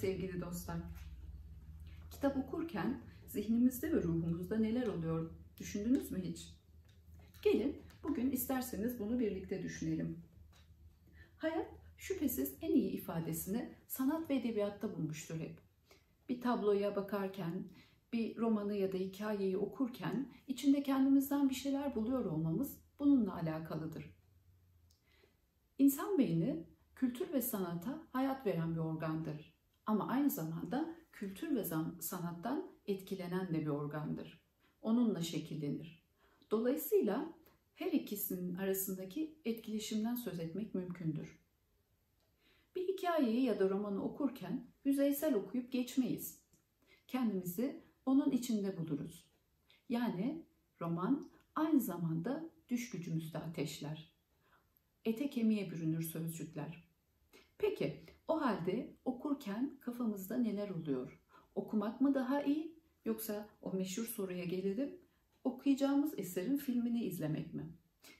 sevgili dostlar. Kitap okurken zihnimizde ve ruhumuzda neler oluyor düşündünüz mü hiç? Gelin bugün isterseniz bunu birlikte düşünelim. Hayat şüphesiz en iyi ifadesini sanat ve edebiyatta bulmuştur hep. Bir tabloya bakarken, bir romanı ya da hikayeyi okurken içinde kendimizden bir şeyler buluyor olmamız bununla alakalıdır. İnsan beyni kültür ve sanata hayat veren bir organdır. Ama aynı zamanda kültür ve sanattan etkilenen de bir organdır. Onunla şekillenir. Dolayısıyla her ikisinin arasındaki etkileşimden söz etmek mümkündür. Bir hikayeyi ya da romanı okurken yüzeysel okuyup geçmeyiz. Kendimizi onun içinde buluruz. Yani roman aynı zamanda düş gücümüzü de ateşler. Ete kemiğe bürünür sözcükler. Peki o halde okurken kafamızda neler oluyor? Okumak mı daha iyi yoksa o meşhur soruya gelelim, okuyacağımız eserin filmini izlemek mi?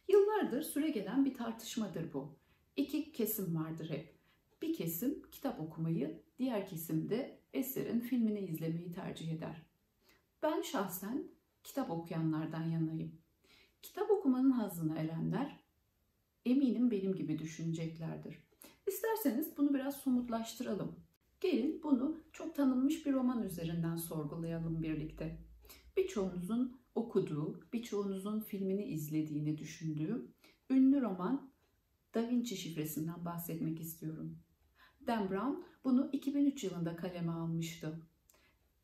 Yıllardır süregelen bir tartışmadır bu. İki kesim vardır hep. Bir kesim kitap okumayı, diğer kesim de eserin filmini izlemeyi tercih eder. Ben şahsen kitap okuyanlardan yanayım. Kitap okumanın hazzına erenler eminim benim gibi düşüneceklerdir. İsterseniz bunu biraz somutlaştıralım. Gelin bunu çok tanınmış bir roman üzerinden sorgulayalım birlikte. Birçoğunuzun okuduğu, birçoğunuzun filmini izlediğini düşündüğüm ünlü roman Da Vinci Şifresi'nden bahsetmek istiyorum. Dan Brown bunu 2003 yılında kaleme almıştı.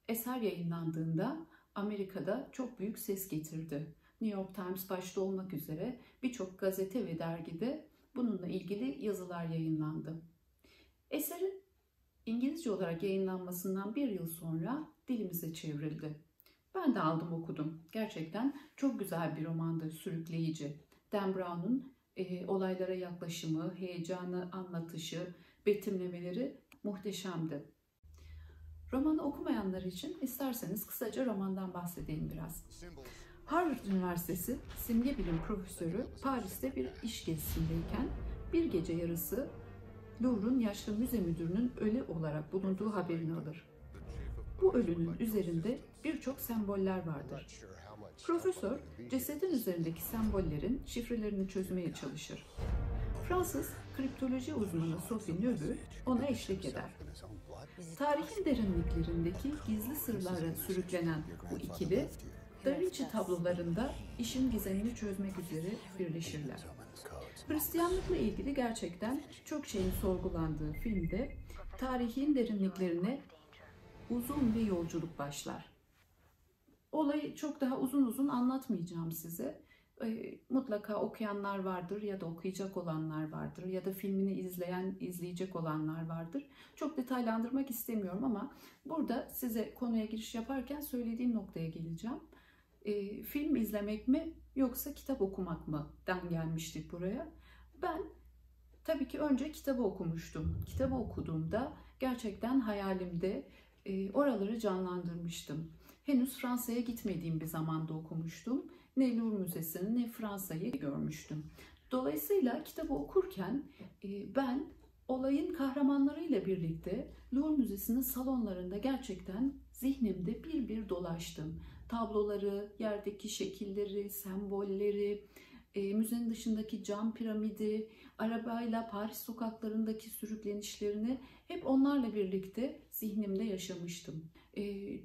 Eser yayınlandığında Amerika'da çok büyük ses getirdi. New York Times başta olmak üzere birçok gazete ve dergide bununla ilgili yazılar yayınlandı. Eserin İngilizce olarak yayınlanmasından bir yıl sonra dilimize çevrildi. Ben de aldım okudum. Gerçekten çok güzel bir romandı, sürükleyici. Dan Brown'un olaylara yaklaşımı, heyecanı, anlatışı, betimlemeleri muhteşemdi. Romanı okumayanlar için isterseniz kısaca romandan bahsedeyim biraz. Harvard Üniversitesi simge bilim profesörü Paris'te bir iş gezisindeyken bir gece yarısı Louvre'un yaşlı müze müdürünün ölü olarak bulunduğu haberini alır. Bu ölünün üzerinde birçok semboller vardır. Profesör cesedin üzerindeki sembollerin şifrelerini çözmeye çalışır. Fransız kriptoloji uzmanı Sophie Neuville ona eşlik eder. Tarihin derinliklerindeki gizli sırlara sürüklenen bu ikili Da Vinci tablolarında işin gizemini çözmek üzere birleşirler. Hristiyanlıkla ilgili gerçekten çok şeyin sorgulandığı filmde tarihin derinliklerine uzun bir yolculuk başlar. Olayı çok daha uzun anlatmayacağım size. Mutlaka okuyanlar vardır ya da okuyacak olanlar vardır ya da filmini izleyecek olanlar vardır. Çok detaylandırmak istemiyorum ama burada size konuya giriş yaparken söylediğim noktaya geleceğim. Film izlemek mi yoksa kitap okumak mı'dan gelmiştik buraya. Ben tabii ki önce kitabı okumuştum. Kitabı okuduğumda gerçekten hayalimde oraları canlandırmıştım. Henüz Fransa'ya gitmediğim bir zamanda okumuştum. Ne Louvre Müzesi'ni ne Fransa'yı görmüştüm. Dolayısıyla kitabı okurken ben olayın kahramanlarıyla birlikte Louvre Müzesi'nin salonlarında gerçekten zihnimde bir dolaştım. Tabloları, yerdeki şekilleri, sembolleri, müzenin dışındaki cam piramidi, arabayla Paris sokaklarındaki sürüklenişlerini hep onlarla birlikte zihnimde yaşamıştım.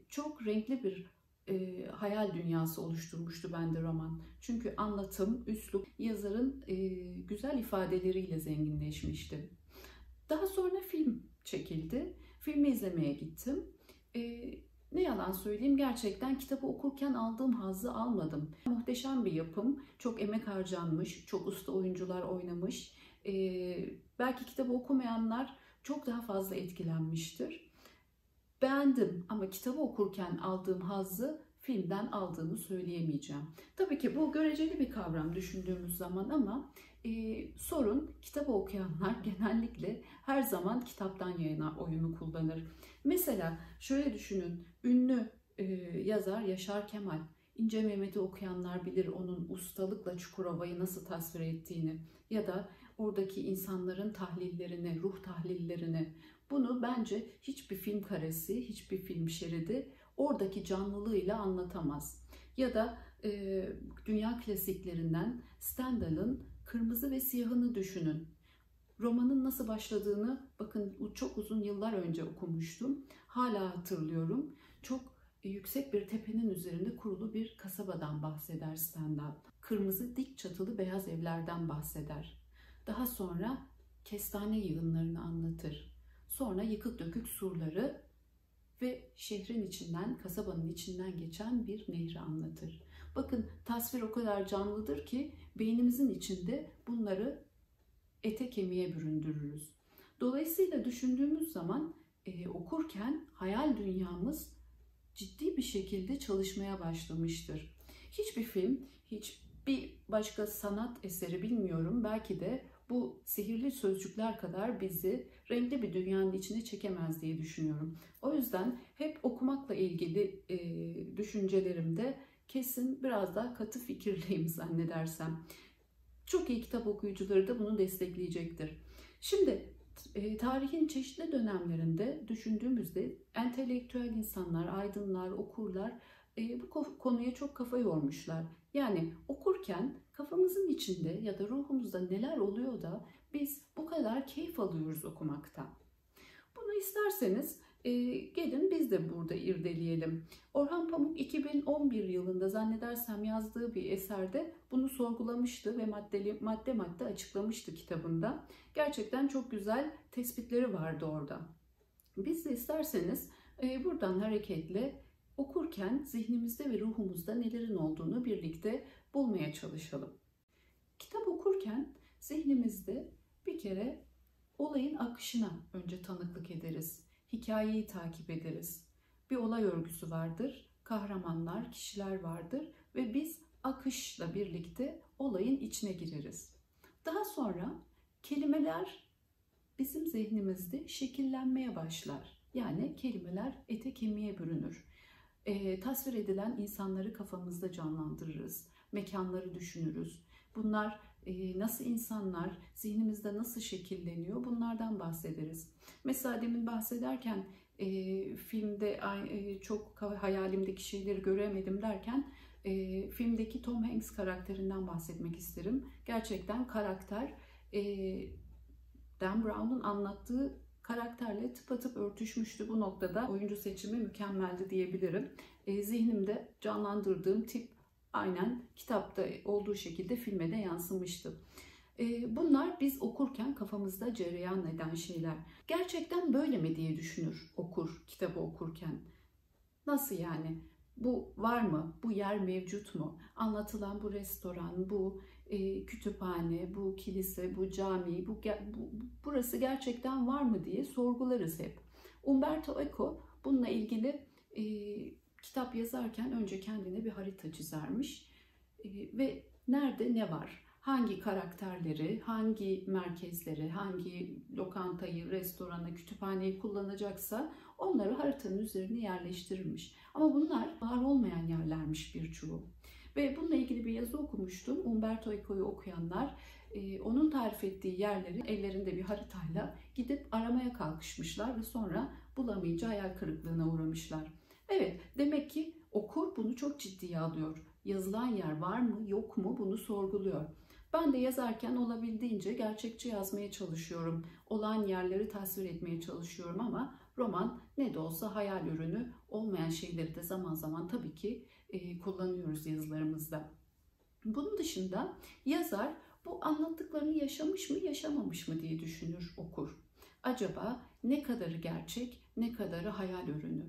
Çok renkli bir hayal dünyası oluşturmuştu bende roman. Çünkü anlatım, üslup, yazarın güzel ifadeleriyle zenginleşmişti. Daha sonra film çekildi. Filmi izlemeye gittim. Ne yalan söyleyeyim, gerçekten kitabı okurken aldığım hazzı almadım. Muhteşem bir yapım, çok emek harcanmış, çok usta oyuncular oynamış. Belki kitabı okumayanlar çok daha fazla etkilenmiştir. Beğendim ama kitabı okurken aldığım hazzı filmden aldığımı söyleyemeyeceğim. Tabii ki bu göreceli bir kavram düşündüğümüz zaman ama sorun kitabı okuyanlar genellikle her zaman kitaptan yayına oyunu kullanır. Mesela şöyle düşünün, ünlü yazar Yaşar Kemal, İnce Mehmet'i okuyanlar bilir onun ustalıkla Çukurova'yı nasıl tasvir ettiğini ya da oradaki insanların tahlillerini, ruh tahlillerini, Bunu bence hiçbir film karesi, hiçbir film şeridi oradaki canlılığıyla anlatamaz. Ya da dünya klasiklerinden Stendhal'ın Kırmızı ve Siyahını düşünün. Romanın nasıl başladığını bakın çok uzun yıllar önce okumuştum. Hala hatırlıyorum. Çok yüksek bir tepenin üzerinde kurulu bir kasabadan bahseder Stendhal. Kırmızı dik çatılı beyaz evlerden bahseder. Daha sonra kestane yığınlarını anlatır. Sonra yıkık dökük surları ve şehrin içinden, kasabanın içinden geçen bir nehri anlatır. Bakın tasvir o kadar canlıdır ki beynimizin içinde bunları ete kemiğe büründürürüz. Dolayısıyla düşündüğümüz zaman okurken hayal dünyamız ciddi bir şekilde çalışmaya başlamıştır. Hiçbir film, hiçbir başka sanat eseri bilmiyorum belki de bu sihirli sözcükler kadar bizi renkli bir dünyanın içine çekemez diye düşünüyorum. O yüzden hep okumakla ilgili düşüncelerimde kesin biraz daha katı fikirliyim zannedersem. Çok iyi kitap okuyucuları da bunu destekleyecektir. Şimdi tarihin çeşitli dönemlerinde düşündüğümüzde entelektüel insanlar, aydınlar, okurlar bu konuya çok kafa yormuşlar. Yani okurken kafamızın içinde ya da ruhumuzda neler oluyor da biz bu kadar keyif alıyoruz okumaktan. Bunu isterseniz gelin biz de burada irdeleyelim. Orhan Pamuk 2011 yılında zannedersem yazdığı bir eserde bunu sorgulamıştı ve madde madde açıklamıştı kitabında. Gerçekten çok güzel tespitleri vardı orada. Biz de isterseniz buradan hareketle okurken zihnimizde ve ruhumuzda nelerin olduğunu birlikte bulmaya çalışalım. Kitap okurken zihnimizde bir kere olayın akışına önce tanıklık ederiz. Hikayeyi takip ederiz. Bir olay örgüsü vardır, kahramanlar, kişiler vardır ve biz akışla birlikte olayın içine gireriz. Daha sonra kelimeler bizim zihnimizde şekillenmeye başlar. Yani kelimeler ete kemiğe bürünür. Tasvir edilen insanları kafamızda canlandırırız, mekanları düşünürüz. Bunlar nasıl insanlar, zihnimizde nasıl şekilleniyor bunlardan bahsederiz. Mesela demin bahsederken filmde çok hayalimdeki şeyleri göremedim derken filmdeki Tom Hanks karakterinden bahsetmek isterim. Gerçekten karakter Dan Brown'un anlattığı karakterle tıpatıp örtüşmüştü. Bu noktada oyuncu seçimi mükemmeldi diyebilirim. Zihnimde canlandırdığım tip aynen kitapta olduğu şekilde filme de yansımıştı. Bunlar biz okurken kafamızda cereyan eden şeyler. Gerçekten böyle mi diye düşünür okur, kitabı okurken. Nasıl yani? Bu var mı? Bu yer mevcut mu? Anlatılan bu restoran, bu kütüphane, bu kilise, bu cami, burası gerçekten var mı diye sorgularız hep. Umberto Eco bununla ilgili kitap yazarken önce kendine bir harita çizermiş ve nerede ne var, hangi karakterleri, hangi merkezleri, hangi lokantayı, restoranı, kütüphaneyi kullanacaksa onları haritanın üzerine yerleştirirmiş. Ama bunlar var olmayan yerlermiş birçoğu. Ve bununla ilgili bir yazı okumuştum. Umberto Eco'yu okuyanlar onun tarif ettiği yerleri ellerinde bir haritayla gidip aramaya kalkışmışlar ve sonra bulamayınca hayal kırıklığına uğramışlar. Evet, demek ki okur bunu çok ciddiye alıyor. Yazılan yer var mı, yok mu bunu sorguluyor. Ben de yazarken olabildiğince gerçekçi yazmaya çalışıyorum. Olan yerleri tasvir etmeye çalışıyorum ama roman ne de olsa hayal ürünü, olmayan şeyleri de zaman zaman tabii ki kullanıyoruz yazılarımızda. Bunun dışında yazar bu anlattıklarını yaşamış mı, yaşamamış mı diye düşünür, okur. Acaba ne kadarı gerçek, ne kadarı hayal ürünü?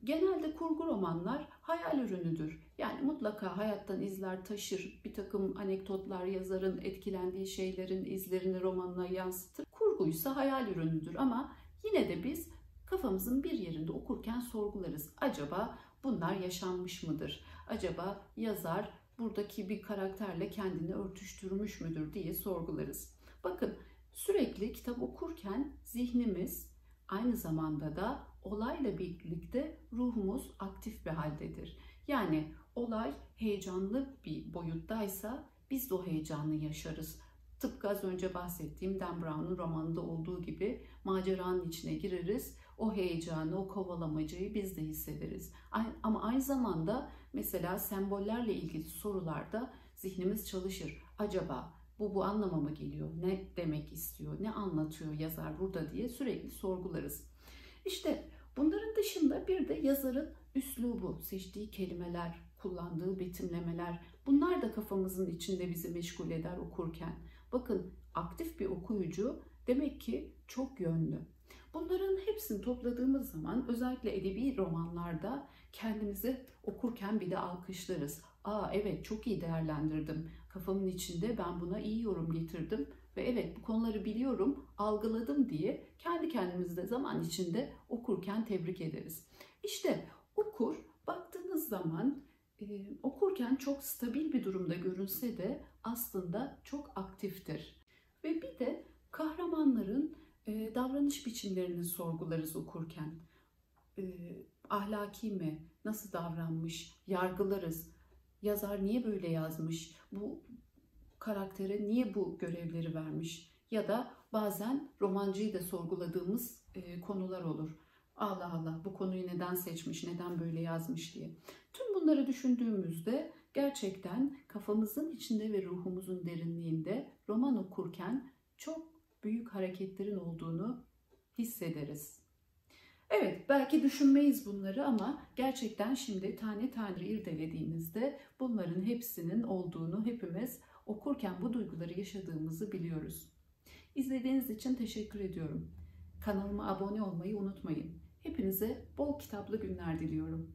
Genelde kurgu romanlar hayal ürünüdür. Yani mutlaka hayattan izler taşır, bir takım anekdotlar, yazarın etkilendiği şeylerin izlerini romanına yansıtır. Kurguysa hayal ürünüdür ama yine de biz kafamızın bir yerinde okurken sorgularız. Acaba bunlar yaşanmış mıdır? Acaba yazar buradaki bir karakterle kendini örtüştürmüş müdür diye sorgularız. Bakın sürekli kitap okurken zihnimiz aynı zamanda da olayla birlikte ruhumuz aktif bir haldedir. Yani olay heyecanlı bir boyuttaysa biz de o heyecanı yaşarız. Tıpkı az önce bahsettiğim Dan Brown'un romanında olduğu gibi maceranın içine gireriz. O heyecanı, o kovalamacayı biz de hissederiz. Ama aynı zamanda mesela sembollerle ilgili sorularda zihnimiz çalışır. Acaba bu anlama mı geliyor? Ne demek istiyor? Ne anlatıyor yazar burada diye sürekli sorgularız. İşte bunların dışında bir de yazarın üslubu, seçtiği kelimeler, kullandığı betimlemeler, bunlar da kafamızın içinde bizi meşgul eder okurken. Bakın, aktif bir okuyucu demek ki çok yönlü. Bunların hepsini topladığımız zaman özellikle edebi romanlarda kendimizi okurken bir de alkışlarız. Aa, evet, çok iyi değerlendirdim. Kafamın içinde ben buna iyi yorum getirdim ve evet, bu konuları biliyorum, algıladım diye kendi kendimizi de zaman içinde okurken tebrik ederiz. İşte okur baktığınız zaman okurken çok stabil bir durumda görünse de aslında çok aktiftir. Ve bir de kahramanların davranış biçimlerini sorgularız okurken. Ahlaki mi? Nasıl davranmış? Yargılarız. Yazar niye böyle yazmış? Bu karaktere niye bu görevleri vermiş? Ya da bazen romancıyı da sorguladığımız konular olur. Allah Allah, bu konuyu neden seçmiş, neden böyle yazmış diye. Tüm bunları düşündüğümüzde gerçekten kafamızın içinde ve ruhumuzun derinliğinde roman okurken çok büyük hareketlerin olduğunu hissederiz. Evet, belki düşünmeyiz bunları ama gerçekten şimdi tane tane irdelediğimizde bunların hepsinin olduğunu hepimiz okurken bu duyguları yaşadığımızı biliyoruz. İzlediğiniz için teşekkür ediyorum. Kanalıma abone olmayı unutmayın. Hepinize bol kitaplı günler diliyorum.